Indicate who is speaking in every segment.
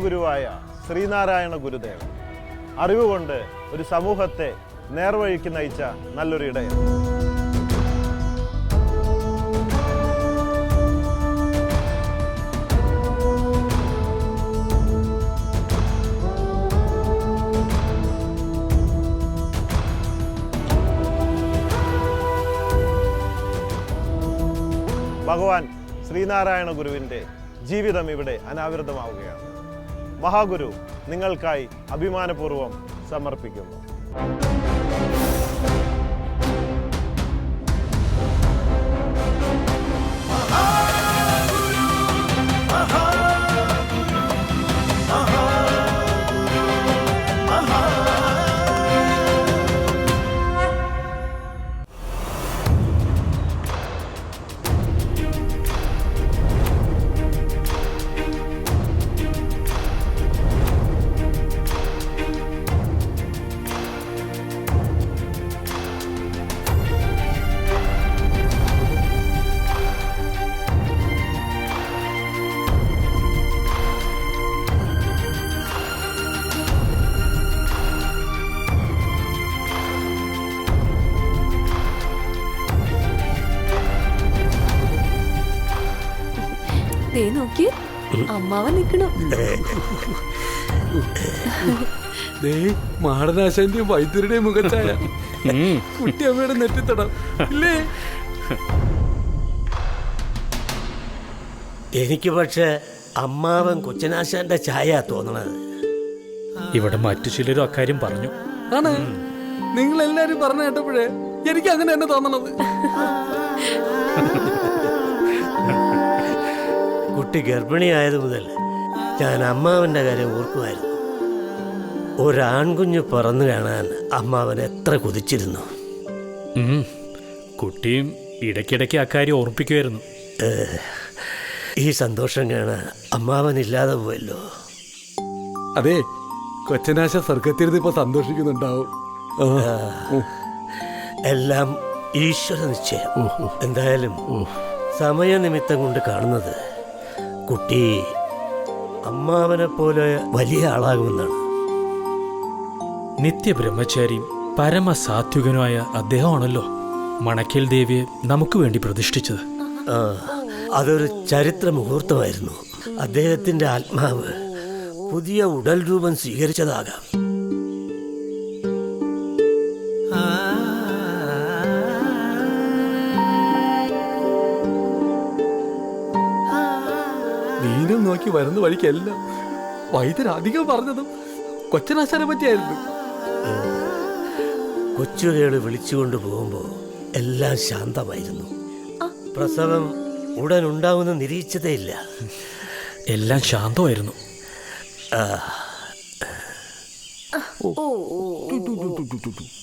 Speaker 1: ഗുരുവായ ശ്രീനാരായണ ഗുരുദേവൻ അറിവുകൊണ്ട് ഒരു സമൂഹത്തെ നേർവഴിക്ക് നയിച്ച നല്ലൊരു ഇടയൻ. ഭഗവാൻ ശ്രീനാരായണ ഗുരുവിൻ്റെ ജീവിതം ഇവിടെ അനാവൃതമാവുകയാണ്. മഹാഗുരു നിങ്ങൾക്കായി അഭിമാനപൂർവ്വം സമർപ്പിക്കുന്നു.
Speaker 2: നോക്കി അമ്മാവൻ നിക്കണു.
Speaker 3: മാടനാശാന്റെയും വൈദ്യരുടെയും മുഖച്ചായ കുട്ടി അമ്മയുടെ നെറ്റിത്തടം ഇല്ലേ?
Speaker 4: എനിക്ക് പക്ഷെ അമ്മാവൻ കൊച്ചനാശാന്റെ ചായ തോന്നണത്.
Speaker 5: ഇവിടെ മറ്റു ചിലരും അക്കാര്യം പറഞ്ഞു.
Speaker 3: ആണ് നിങ്ങൾ എല്ലാരും പറഞ്ഞു കേട്ടപ്പോഴേ എനിക്ക് അങ്ങനെ തന്നെ തോന്നണത്.
Speaker 4: കുട്ടി ഗർഭിണിയായത് മുതൽ ഞാൻ അമ്മാവന്റെ കാര്യം ഓർക്കുമായിരുന്നു. ഒരാൺകുഞ്ഞ് പറന്നു കാണാൻ അമ്മാവൻ എത്ര കൊതിച്ചിരുന്നു.
Speaker 5: കുട്ടിയും ഇടയ്ക്കിടയ്ക്ക് അക്കാര്യം ഓർപ്പിക്കുമായിരുന്നു.
Speaker 4: ഈ സന്തോഷം കാണാൻ അമ്മാവനില്ലാതെ പോയല്ലോ.
Speaker 3: അതെ, കൊച്ചനാശ സ്വർഗത്തിരുന്ന് ഇപ്പൊ സന്തോഷിക്കുന്നുണ്ടാവും.
Speaker 4: എല്ലാം ഈശ്വര നിശ്ചയം. എന്തായാലും സമയനിമിത്തം കൊണ്ട് കാണുന്നത് കുട്ടി അമ്മാവനെ പോലെ വലിയ ആളാകുമെന്നാണ്.
Speaker 5: നിത്യബ്രഹ്മചാരിയും പരമസാത്വികനുമായ അദ്ദേഹമാണല്ലോ മണക്കൽ ദേവിയെ നമുക്ക് വേണ്ടി പ്രതിഷ്ഠിച്ചത്.
Speaker 4: അതൊരു ചരിത്ര മുഹൂർത്തമായിരുന്നു. അദ്ദേഹത്തിന്റെ ആത്മാവ് പുതിയ ഉടൽ രൂപം സ്വീകരിച്ചതാകാം.
Speaker 3: നീനും നോക്കി വരുന്ന വഴിക്കെല്ലാം വൈദ്യരധികം പറഞ്ഞതും കൊച്ചനാശാനെ പറ്റിയായിരുന്നു.
Speaker 4: കൊച്ചുകേള് വിളിച്ചുകൊണ്ട് പോകുമ്പോൾ എല്ലാം ശാന്തമായിരുന്നു. പ്രസവം ഉടൻ ഉണ്ടാവുന്ന നിരീക്ഷിച്ചതേയില്ല.
Speaker 5: എല്ലാം ശാന്തമായിരുന്നു.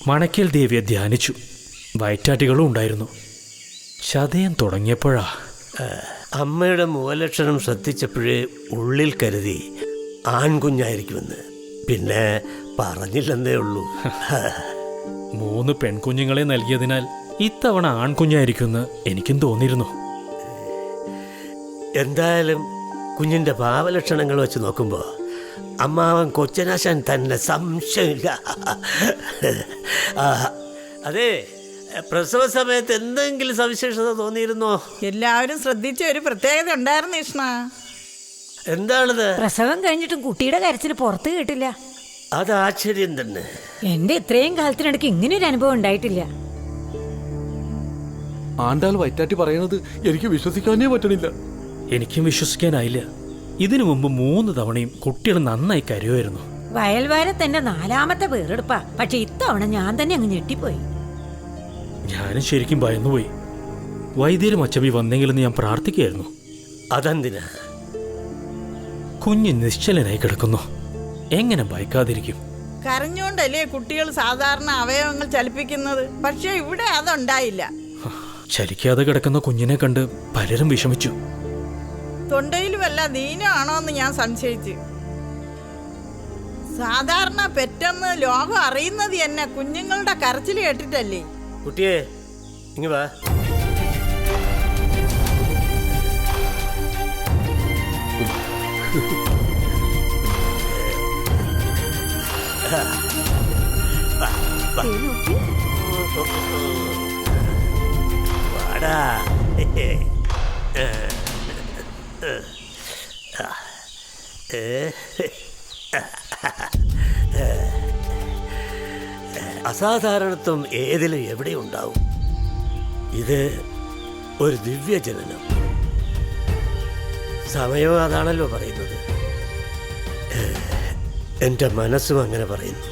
Speaker 5: മണക്കൽ ദേവിയെ ധ്യാനിച്ചു. വയറ്റാട്ടികളും ഉണ്ടായിരുന്നു. ചതയം തുടങ്ങിയപ്പോഴാ
Speaker 4: അമ്മയുടെ മുഖലക്ഷണം ശ്രദ്ധിച്ചപ്പോഴേ ഉള്ളിൽ കരുതി ആൺകുഞ്ഞായിരിക്കുമെന്ന്. പിന്നെ പറഞ്ഞില്ലെന്നേ ഉള്ളൂ.
Speaker 5: 3 പെൺകുഞ്ഞുങ്ങളെ നൽകിയതിനാൽ ഇത്തവണ ആൺകുഞ്ഞായിരിക്കുമെന്ന് എനിക്കും തോന്നിയിരുന്നു.
Speaker 4: എന്തായാലും കുഞ്ഞിന്റെ ഭാവലക്ഷണങ്ങൾ വെച്ച് നോക്കുമ്പോൾ അമ്മാവൻ കൊച്ചനാശാൻ തന്നെ, സംശയമില്ല. അതെ, പ്രസവ സമയത്ത് എന്തെങ്കിലും സവിശേഷത തോന്നിയിരുന്നോ?
Speaker 6: എല്ലാവരും ശ്രദ്ധിച്ച ഒരു പ്രത്യേകത ഉണ്ടായിരുന്നു കൃഷ്ണ.
Speaker 4: എന്താണത്?
Speaker 2: പ്രസവം കഴിഞ്ഞിട്ടും കുട്ടിയുടെ കരച്ചിൽ പുറത്ത് കേട്ടില്ല.
Speaker 4: അത് ആശ്ചര്യം തന്നെ.
Speaker 2: എന്റെ ഇത്രയും കാലത്തിനിടയ്ക്ക് ഇങ്ങനെ ഒരു അനുഭവം ഉണ്ടായിട്ടില്ല.
Speaker 3: ആണ്ടാൾ വൈറ്റാട്ടി പറയണത് എനിക്ക് വിശ്വസിക്കാനേ പറ്റണില്ല.
Speaker 5: എനിക്കും വിശ്വസിക്കാനായില്ല. ഇതിനു മുമ്പ് 3 തവണയും കുട്ടികൾ നന്നായി കരയുമായിരുന്നു.
Speaker 2: വയൽവാരം തന്നെ 4ാമത്തെ പേരെടുപ്പാ. പക്ഷെ ഇത്തവണ ഞാൻ തന്നെ അങ്ങ് ഞെട്ടിപ്പോയി.
Speaker 5: ഞാനും ശരിക്കും ഭയന്നുപോയി. വൈദ്യരും അച്ചബി വന്നെങ്കിലെന്ന് ഞാൻ പ്രാർത്ഥിക്കുകയായിരുന്നു.
Speaker 4: അതെന്തിനാ?
Speaker 5: കുഞ്ഞ് നിശ്ചലനായി കിടക്കുന്നു. എങ്ങനെ ഭയക്കാതിരിക്കും?
Speaker 6: കരഞ്ഞുകൊണ്ടല്ലേ കുട്ടികൾ സാധാരണ അവയവങ്ങൾ ചലിപ്പിക്കുന്നത്. പക്ഷെ ഇവിടെ അതുണ്ടായില്ല.
Speaker 5: ചലിക്കാതെ കിടക്കുന്ന കുഞ്ഞിനെ കണ്ട് പലരും വിഷമിച്ചു.
Speaker 6: തൊണ്ടയിൽ വല്ല ദീനമാണോ എന്ന് ഞാൻ സംശയിച്ചു. സാധാരണ പെട്ടെന്ന് ലോകം അറിയുന്നത് തന്നെ കുഞ്ഞുങ്ങളുടെ കരച്ചിൽ കേട്ടിട്ടല്ലേ.
Speaker 4: കുട്ടിയെ ഇങ്ങ് വാ. വാടാ. അസാധാരണത്വം ഏതിലും എവിടെ ഉണ്ടാവും. ഇത് ഒരു ദിവ്യജനനം. സമയം അതാണല്ലോ പറയുന്നത്. എൻ്റെ മനസ്സും അങ്ങനെ പറയുന്നു.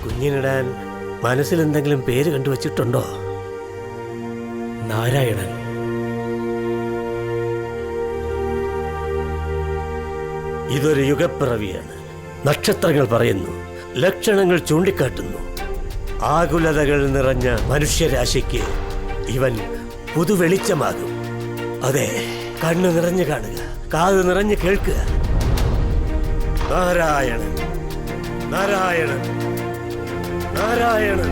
Speaker 4: കുഞ്ഞിനിടാൻ മനസ്സിലെന്തെങ്കിലും പേര് കണ്ടുവച്ചിട്ടുണ്ടോ?
Speaker 5: നാരായണൻ.
Speaker 4: ഇതൊരു യുഗപ്പിറവിയാണ്. നക്ഷത്രങ്ങൾ പറയുന്നു, ലക്ഷണങ്ങൾ ചൂണ്ടിക്കാട്ടുന്നു. ആകുലതകൾ നിറഞ്ഞ മനുഷ്യരാശിക്ക് ഇവൻ പുതുവെളിച്ചമാകും. അതെ, കണ്ണ് നിറഞ്ഞു കാണുക, കാത് നിറഞ്ഞു കേൾക്കുക. നാരായണൻ, നാരായണൻ, നാരായണൻ.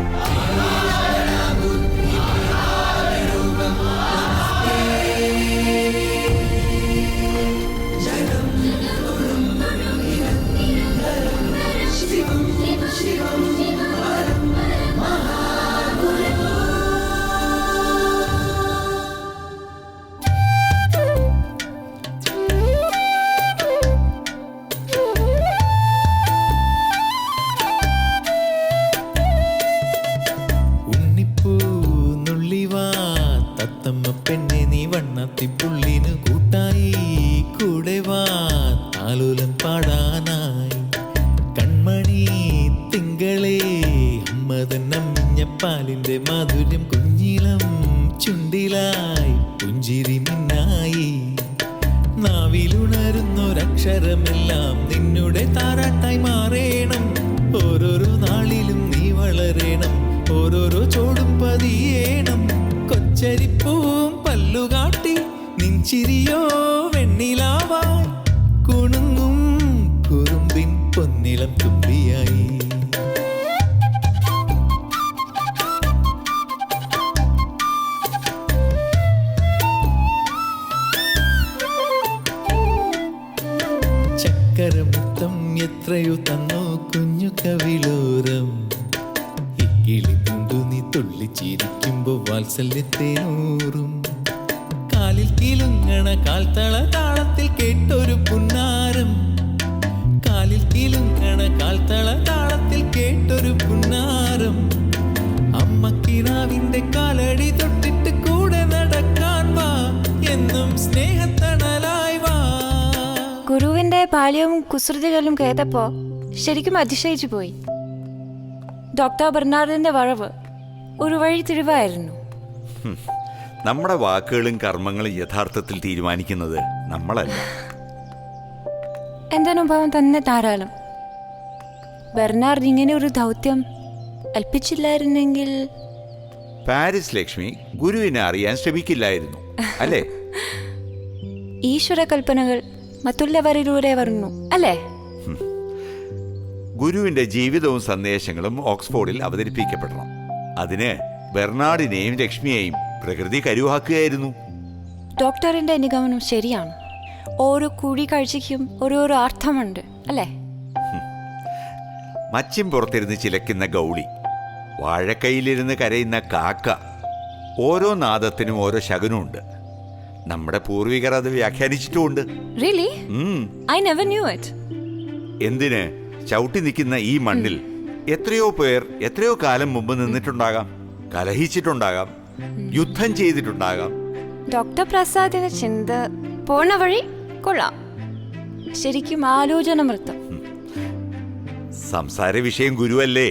Speaker 7: പെണ്ണെ നീ വണ്ണത്തിപ്പുള്ളിനു കൂട്ടായി കൂടെ വാ താലോലം പാടാനായി. കൺമണി തിങ്കളേ അമ്മതൻ അമ്മിഞ്ഞപ്പാലിന്റെ മാധുര്യം കുഞ്ഞിളം ചുണ്ടിലായി പുഞ്ചിരി മിന്നായി. നാവിലുണരുന്നൊരക്ഷരമെല്ലാം നിന്നുടെ താരാട്ടായി മാറേണം. ഓരോരോ നാളിലും നീ വളരേണം, ഓരോരോ ചോടും പതിയേണം. കൊച്ചരിപ്പൂവും പല്ലുകാട്ടി നിൻചിരിയോ വെണ്ണിലാവായി കുണുങ്ങും കുറുമ്പിൻ പൊന്നിളം തുമ്പിയായി. ചക്കരമുത്തം എത്രയോ തന്നോ കുഞ്ഞു കവിളോരം. ഇക്കിളി കൊണ്ടു നീ തുള്ളിച്ചിരിക്കുമ്പോ വാത്സല്യത്തേനൂറും. കാലിൽ കിലുങ്ങണ കാൽത്തള താളത്തിൽ കേട്ടൊരു പുന്നാരം. കാലിൽ കിലുങ്ങണ കാൽത്തള താളത്തിൽ കേട്ടൊരു പുന്നാരം. അമ്മക്കിനാവിന്റെ കാലടി തൊട്ടിട്ട് കൂടെ നടക്കാൻ വാ, എന്നും സ്നേഹത്തണലായി വാ.
Speaker 8: ഗുരുവിന്റെ ബാല്യവും കുസൃതികളും കേട്ടപ്പോ ശരിക്കും അതിശയിച്ചു പോയി. ഡോക്ടർ ബെർണാർഡിന്റെ വരവ് ഒരു വഴി തിരിവായിരുന്നു.
Speaker 9: നമ്മുടെ വാക്കുകളും കർമ്മങ്ങളും യഥാർത്ഥത്തിൽ തീരുമാനിക്കുന്നത് നമ്മളല്ല.
Speaker 8: എന്റെ അനുഭവം തന്നെ ധാരാളം. ബെർണാർഡ് ഇങ്ങനെ ഒരു ദൗത്യം ഏൽപ്പിച്ചില്ലായിരുന്നെങ്കിൽ
Speaker 9: പാരിസ് ലക്ഷ്മി ഗുരുവിനെ അറിയാൻ ശ്രമിക്കില്ലായിരുന്നു, അല്ലേ?
Speaker 8: ഈശ്വര കൽപ്പനകൾ മറ്റുള്ളവരിലൂടെ വരുന്നു, അല്ലേ?
Speaker 9: ഗുരുവിന്റെ ജീവിതവും സന്ദേശങ്ങളും ഓക്സ്ഫോർഡിൽ അവതരിപ്പിക്കപ്പെടണം. അതിന് ബെർണാഡിനെയും ലക്ഷ്മിയെയും പ്രകൃതി കരുവാക്കുകയായിരുന്നു.
Speaker 8: ഡോക്ടറിന്റെ നിഗമനം ശരിയാണ്. ഓരോ കൂടിക്കാഴ്ചയ്ക്കും ഓരോരോ അർത്ഥമുണ്ട്, അല്ലേ?
Speaker 9: മച്ചിൻ പുറത്തിരുന്ന് ചിലക്കുന്ന ഗൗളി, വാഴക്കൈയിലിരുന്ന് കരയുന്ന കാക്ക, ഓരോ നാദത്തിനും ഓരോ ശകുനമുണ്ട്. നമ്മുടെ പൂർവികർ അത് വ്യാഖ്യാനിച്ചിട്ടുമുണ്ട്.
Speaker 8: Really? I never knew it.
Speaker 9: എന്തിന് ചവിട്ടി നിൽക്കുന്ന ഈ മണ്ണിൽ എത്രയോ പേർ എത്രയോ കാലം മുമ്പ് നിന്നിട്ടുണ്ടാകാം, കലഹിച്ചിട്ടുണ്ടാകാം, യുദ്ധം ചെയ്തിട്ടുണ്ടാകാം.
Speaker 8: ഡോക്ടർ പ്രസാദിന്റെ ചിന്ത പോണ വഴി കൊള്ളാം. ശരിക്കും ആലോചനമൃത്തം.
Speaker 9: സംസാര വിഷയം ഗുരുവല്ലേ,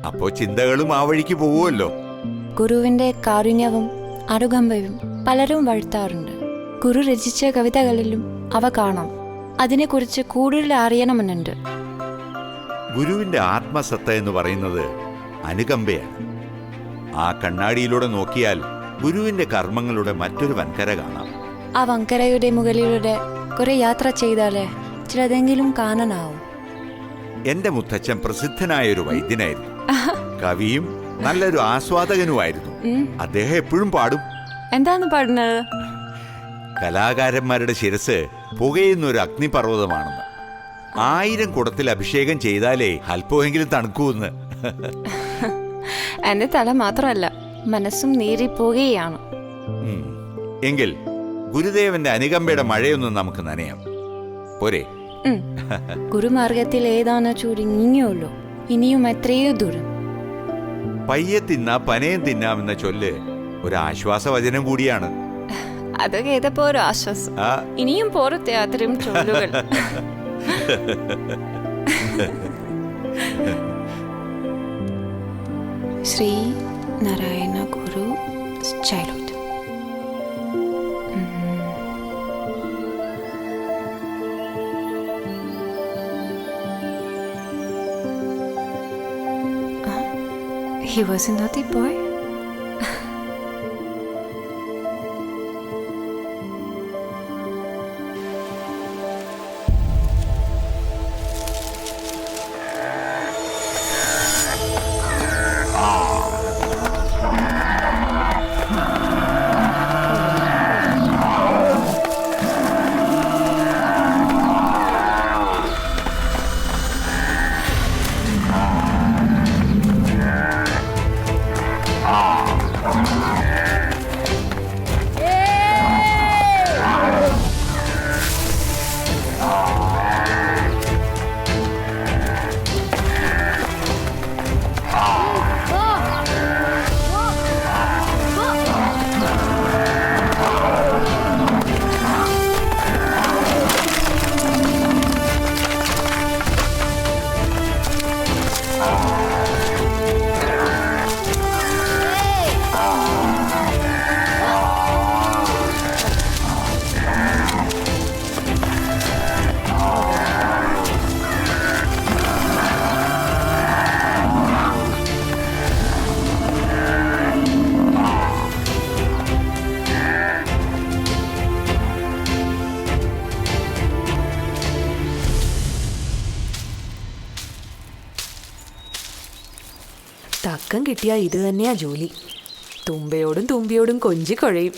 Speaker 9: അപ്പോ ചിന്തകളും ആ വഴിക്ക് പോവുമല്ലോ.
Speaker 8: ഗുരുവിന്റെ കാരുണ്യവും അനുകമ്പയും പലരും വാഴ്ത്താറുണ്ട്. ഗുരു രചിച്ച കവിതകളിലും അവ കാണാം. അതിനെക്കുറിച്ച് കൂടുതൽ അറിയണമെന്നുണ്ട്.
Speaker 9: ഗുരുവിന്റെ ആത്മസത്ത എന്ന് പറയുന്നത് അനുകമ്പയാണ്. ആ കണ്ണാടിയിലൂടെ നോക്കിയാൽ ഗുരുവിന്റെ കർമ്മങ്ങളുടെ മറ്റൊരു വൻകര കാണാം.
Speaker 8: ആ വൻകരയുടെ മുകളിലൂടെ കുറെ യാത്ര ചെയ്താലേ ചിലതെങ്കിലും കാണാനാവും.
Speaker 9: എന്റെ മുത്തച്ഛൻ പ്രസിദ്ധനായൊരു വൈദ്യനായിരുന്നു, കവിയും നല്ലൊരു ആസ്വാദകനുമായിരുന്നു. അദ്ദേഹം എപ്പോഴും പാടും.
Speaker 8: എന്താണ് പാടുന്നത്?
Speaker 9: കലാകാരന്മാരുടെ ശിരസ് പുകയുന്നൊരു അഗ്നിപർവ്വതമാണെന്ന്. 1000 കുടത്തിൽ അഭിഷേകം ചെയ്താലേ അല്പമെങ്കിലും തണുക്കൂന്ന്.
Speaker 8: എന്റെ തല മാത്രമല്ല, മനസ്സും നീറിപ്പോകുകയാണ്.
Speaker 9: എങ്കിൽ ഗുരുദേവന്റെ അനുകമ്പയുടെ മഴയൊന്നും നമുക്ക് നനയാം പോരെ?
Speaker 8: ഗുരുമാർഗത്തിൽ ഏതാണ് ചുരുങ്ങിയുള്ളൂ, ഇനിയും എത്രയോ ദൂരം.
Speaker 9: പയ്യെ തിന്നാ പനയം തിന്നാമെന്ന ചൊല്ല് ഒരു ആശ്വാസവചനം കൂടിയാണ്.
Speaker 8: അത് കേട്ടപ്പോ ഒരു ആശ്വാസം. ഇനിയും പോരത്തെ അത്തരം ചൊല്ലുകൾ. Shri Narayana Guru childhood. He was a naughty boy.
Speaker 10: തക്കം കിട്ടിയാ ഇത് തന്നെയാ ജോലി. തുമ്പയോടും തുമ്പിയോടും കൊഞ്ചിക്കൊഴയും.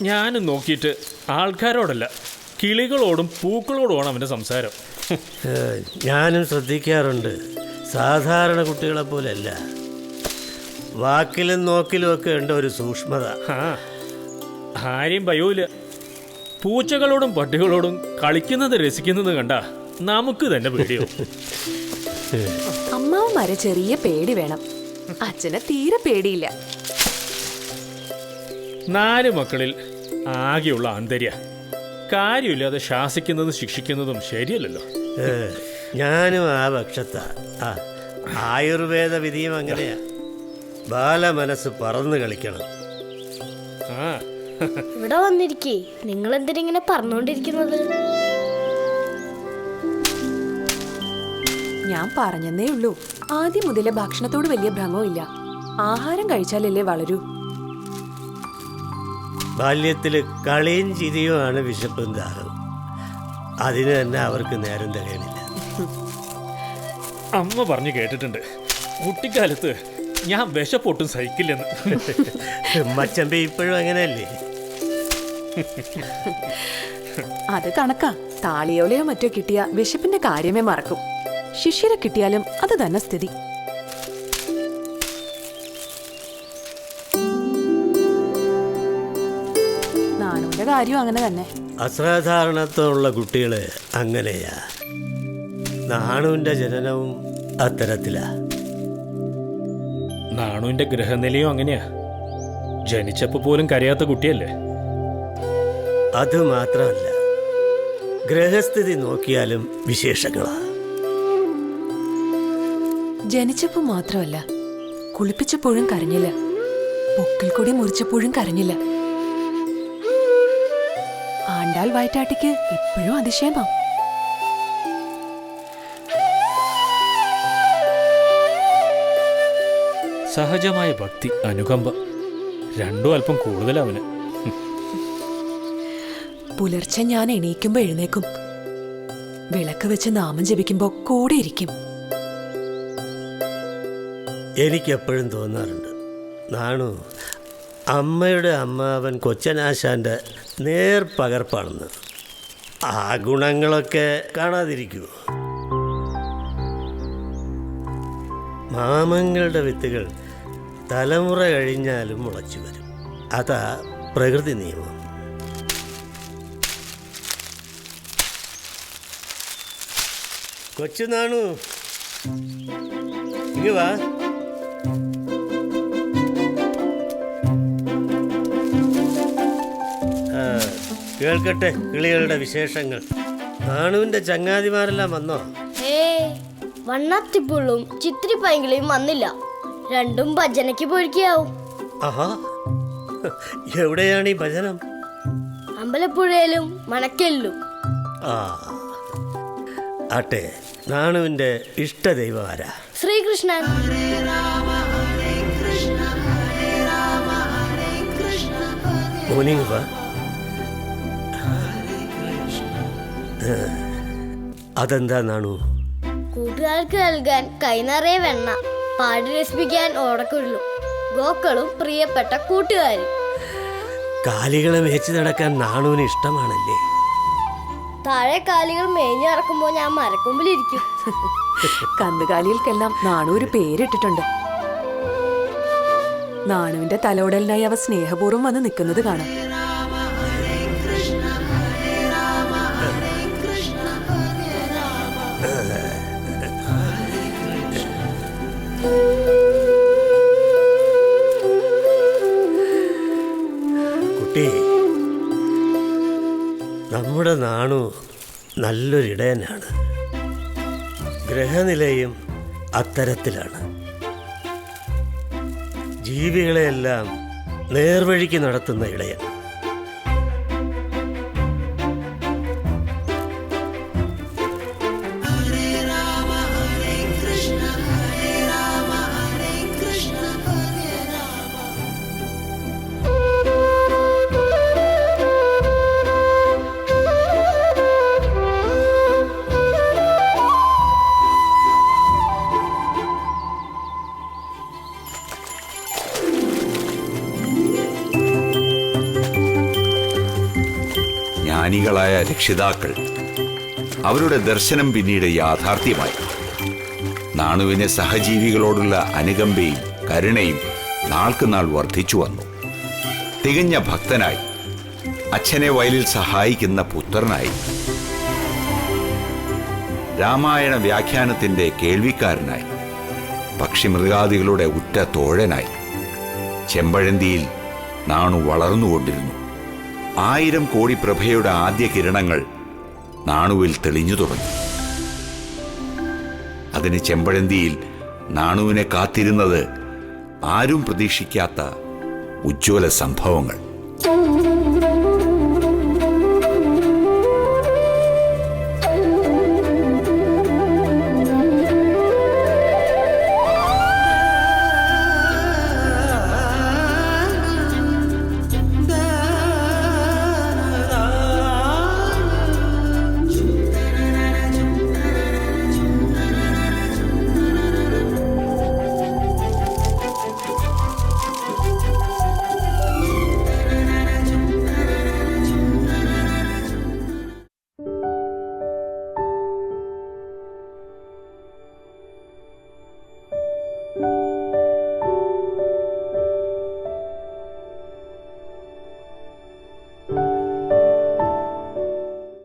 Speaker 5: ഞാനും നോക്കിയിട്ട് ആൾക്കാരോടല്ല, കിളികളോടും പൂക്കളോടുമാണ് അവൻ്റെ സംസാരം.
Speaker 4: ഞാനും ശ്രദ്ധിക്കാറുണ്ട്. സാധാരണ കുട്ടികളെ പോലെയല്ല, വാക്കിലും നോക്കിലും ഒക്കെ ഉണ്ട് ഒരു സൂക്ഷ്മത.
Speaker 5: ആരെയും ഭയവുമില്ല. പൂച്ചകളോടും പട്ടികളോടും കളിക്കുന്നത് രസിക്കുന്നത് കണ്ട നമുക്ക് തന്നെ പേടിയോ.
Speaker 10: അമ്മാവന്മാരെ ചെറിയ പേടി വേണം, അച്ഛനെ തീരെ പേടിയില്ല.
Speaker 5: 4 മക്കളിൽ ആകെയുള്ള ആന്തര്യ കാര്യമില്ലാതെ ശാസിക്കുന്നതും ശിക്ഷിക്കുന്നതും ശരിയല്ലല്ലോ.
Speaker 4: ഞാനും ആ പക്ഷത്താ. ആയുർവേദ വിധിയും അങ്ങനെയാ. ബാലമനസ്സ് പറന്ന് കളിക്കണം.
Speaker 11: ഇവിടെ വന്നിരിക്കേ, നിങ്ങൾ എന്തിനിങ്ങനെ പറഞ്ഞോണ്ടിരിക്കുന്നത്?
Speaker 10: ഞാൻ പറഞ്ഞെന്നേ ഉള്ളൂ, ആദ്യം മുതലേ ഭക്ഷണത്തോട് വലിയ ഭ്രമമില്ല. ആഹാരം കഴിച്ചാലല്ലേ വളരൂ.
Speaker 4: ബാല്യത്തിൽ കളിയും ചിരിയുമാണ് വിശപ്പും ദാഹവും. അതിന് തന്നെ അവർക്ക് നേരം തികയണില്ല.
Speaker 5: അമ്മ പറഞ്ഞു കേട്ടിട്ടുണ്ട്, കുട്ടിക്കാലത്ത് ഞാൻ വിശപ്പൊട്ടും സഹിക്കില്ലെന്ന്.
Speaker 4: മച്ചമ്പി ഇപ്പോഴും അങ്ങനെയല്ലേ?
Speaker 10: അത് കണക്കാ. താളിയോലയോ മറ്റോ കിട്ടിയ വിശപ്പിന്റെ കാര്യമേ മറക്കും. ശിഷ്യരെ കിട്ടിയാലും അത് തന്നെ സ്ഥിതി. നാണുവിന്റെ കാര്യം അങ്ങനെ തന്നെ.
Speaker 4: അസാധാരണത്വമുള്ള കുട്ടികള് അങ്ങനെയാ. നാണുവിന്റെ ജനനവും അത്തരത്തിലാ.
Speaker 5: നാണുവിന്റെ ഗ്രഹനിലയും അങ്ങനെയാ. ജനിച്ചപ്പോ പോലും കരയാത്ത കുട്ടിയല്ലേ.
Speaker 4: അതുമാത്രമല്ല, ഗ്രഹസ്ഥിതി നോക്കിയാലും വിശേഷങ്ങളാ.
Speaker 10: ജനിച്ചപ്പോ മാത്രമല്ല, കുളിപ്പിച്ചപ്പോഴും കരഞ്ഞില്ല, പൊക്കിൽ കൊടി മുറിച്ചപ്പോഴും കരഞ്ഞില്ല. ആണ്ടാൾ വയറ്റാട്ടിക്ക് ഇപ്പോഴും അതിശയമാ.
Speaker 5: സഹജമായ ഭക്തി, അനുകമ്പ രണ്ടും അല്പം കൂടുതലവന്.
Speaker 10: പുലർച്ചെ ഞാൻ എണീക്കുമ്പോ എഴുന്നേക്കും, വിളക്ക് വെച്ച് നാമം ജപിക്കുമ്പോ കൂടെ ഇരിക്കും.
Speaker 4: എനിക്കെപ്പോഴും തോന്നാറുണ്ട്, നാണു അമ്മയുടെ അമ്മാവൻ കൊച്ചനാശാന്റെ നേർപകർപ്പാണെന്ന്. ആ ഗുണങ്ങളൊക്കെ കാണാതിരിക്കുമോ? മാമങ്ങളുടെ വിത്തുകൾ തലമുറ കഴിഞ്ഞാലും മുളച്ചു വരും. അതാ പ്രകൃതി നിയമം. കൊച്ചു നാണു, ഇങ്ങ് വാ. കേൾക്കട്ടെ കിളികളുടെ വിശേഷങ്ങൾ. നാണുവിന്റെ ചങ്ങാതിമാരെല്ലാം വന്നോ?
Speaker 11: വണ്ണാത്തിപ്പുള്ളും ചിത്തിരി പൈങ്കിളിയും വന്നില്ല. രണ്ടും ഭജനയ്ക്ക് പോയിരിക്കാവും.
Speaker 4: ആഹാ, എവിടെയാണ് ഈ ഭജനം?
Speaker 11: അമ്പലപ്പുഴയിലും മണക്കലിലും.
Speaker 4: ആ ആട്ടെ, നാണുവിന്റെ ഇഷ്ടദൈവം ആരാ?
Speaker 11: ശ്രീകൃഷ്ണൻ.
Speaker 4: മോർണിംഗ് വാ. അതെന്താ നാണു?
Speaker 11: കൂട്ടുകാർക്ക് നൽകാൻ കൈനിറയെ വെണ്ണ, പാടി രസിപ്പിക്കാൻ ഓടക്കുഴലും, ഗോക്കളും പ്രിയപ്പെട്ട കൂട്ടുകാരും.
Speaker 4: കാലികളെ മേച്ച് നടക്കാൻ നാണുവിന് ഇഷ്ടമാണല്ലേ?
Speaker 11: താഴെ കാലികൾ മേഞ്ഞു നടക്കുമ്പോ ഞാൻ മരക്കൊമ്പിലിരിക്കും.
Speaker 10: കന്നുകാലികൾക്കെല്ലാം നാണു ഒരു പേരിട്ടിട്ടുണ്ട്. നാണുവിന്റെ തലോടലിനായി അവ സ്നേഹപൂർവ്വം വന്ന് നിൽക്കുന്നത് കാണാം.
Speaker 4: കുട്ടി, നമ്മുടെ നാണു നല്ലൊരിടയനാണ്. ഗ്രഹനിലയും അത്തരത്തിലാണ്. ജീവികളെയെല്ലാം നേർവഴിക്ക് നടത്തുന്ന ഇടയൻ.
Speaker 9: ജ്ഞാനികളായ രക്ഷിതാക്കൾ, അവരുടെ ദർശനം പിന്നീട് യാഥാർത്ഥ്യമായി. നാണുവിന് സഹജീവികളോടുള്ള അനുകമ്പയും കരുണയും നാൾക്കുനാൾ വർദ്ധിച്ചു വന്നു. തികഞ്ഞ ഭക്തനായി, അച്ഛനെ വയലിൽ സഹായിക്കുന്ന പുത്രനായി, രാമായണ വ്യാഖ്യാനത്തിന്റെ കേൾവിക്കാരനായി, പക്ഷിമൃഗാദികളുടെ ഉറ്റ തോഴനായി ചെമ്പഴന്തിയിൽ നാണു വളർന്നുകൊണ്ടിരുന്നു. 1000 കോടി പ്രഭയുടെ ആദ്യ കിരണങ്ങൾ നാണുവിൽ തെളിഞ്ഞു തുടങ്ങി. അതിന് ചെമ്പഴന്തിയിൽ നാണുവിനെ കാത്തിരുന്നത് ആരും പ്രതീക്ഷിക്കാത്ത ഉജ്ജ്വല സംഭവങ്ങൾ.